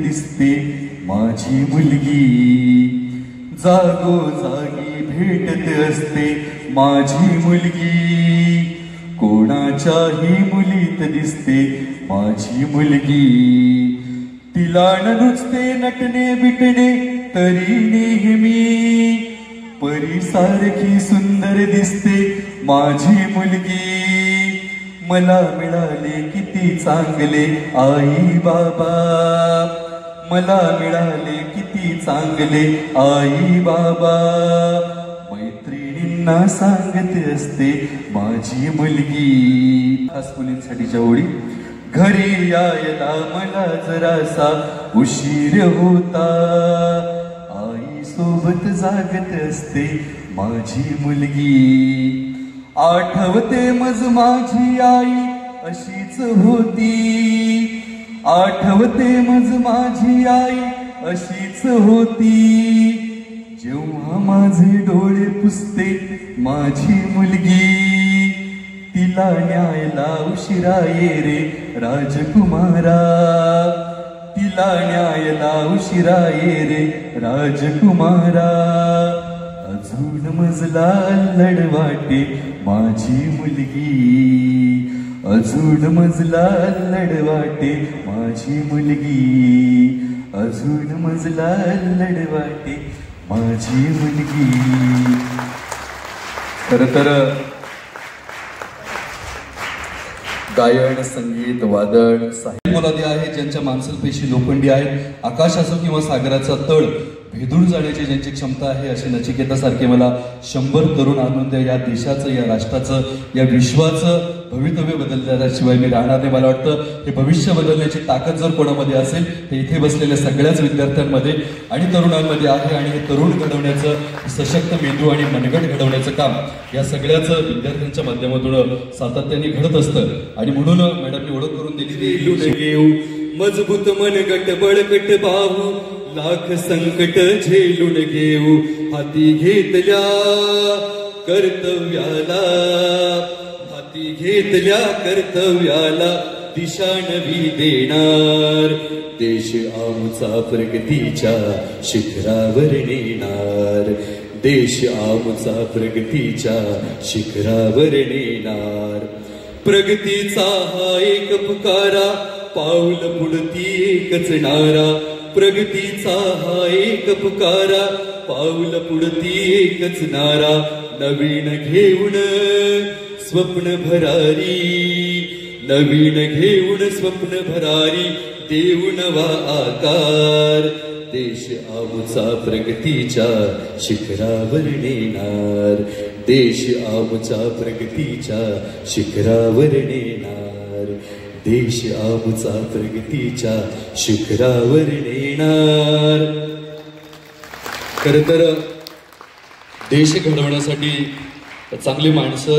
दिसते माझी मुलगी, जागोजागी भेटत असते माझी मुलगी, कोणाच्याही मुलीत दिसते माझी मुलगी, तिला नुसते नटणे बिटणे तरी नेहमी परीसारखी सुंदर दिसते माझी मुलगी, मला मिळाले किती चांगले आई बाबा, मला मिळाले किती चांगले आई बाबा, मैत्रिणींना सांगत असते माझी मुलगी. खास मुलींसाठीच्या ओळी. घरी यायला मला जरासा उशीर होता, आई सोबत जागत असते माझी मुलगी, आठवते मज माझी आई अशीच होती, आठवते मज माझी आई अशीच होती, जेव्हा माझे डोळे पुसते माझी मुलगी, तिला न्यायला उशिरा ये रे राजकुमारा, तिला न्यायला उशिरा ये रे राजकुमारा, अजून मजला अल्लड वाटे माझी मुलगी, अजून मजला अल्लड वाटे माझी मुलगी, अजून मजला अल्लड वाटे माझी मुलगी. खरं तर गायन, संगीत, वादन, साहित्य मुलादी आहे ज्यांच्या मानसल पेशी लोखंडी आहेत, आकाश असो किंवा सागराचा तळ भेदून जाण्याची ज्यांची क्षमता आहे, असे नचिकेतासारखे मला 100 तरुण आणून द्या. या देशाचं, या राष्ट्राचं, या विश्वाचं भवितव्य बदलल्याशिवाय मी राहणार नाही. मला वाटतं हे भविष्य बदलण्याची ताकद जर कोणामध्ये असेल हे इथे बसलेल्या सगळ्याच विद्यार्थ्यांमध्ये आणि तरुणांमध्ये आहे, आणि हे तरुण घडवण्याचं, सशक्त मेंदू आणि मनगट घडवण्याचं काम या सगळ्याच विद्यार्थ्यांच्या माध्यमातून सातत्याने घडत असतं. आणि म्हणून मॅडमनी ओळख करून दिली, मजबूत मनगट बळकट बाहू लाख संकट झेलून घेऊ, हाती घेतल्या कर्तव्याला, हाती घेतल्या कर्तव्याला दिशा नवी देणार, देश आमचा प्रगतीच्या शिखरावर नेणार, देश आमचा प्रगतीच्या शिखरावर नेणार, प्रगतीचा हा एक पुकारा पाऊल पुढती एकच नारा, प्रगतीचा हा एक पुकारा पाऊल पुढती एकच नारा, नवीन घेऊन स्वप्न भरारी, नवीन घेऊन स्वप्न भरारी देऊ नवा आकार, देश आमचा प्रगतीच्या शिखरावर नेणार, देश आमचा प्रगतीच्या शिखरावर नेणार, देश आमचा प्रगतीच्या शिखरावर नेणार. खरं तर देश घडवण्यासाठी चांगली माणसं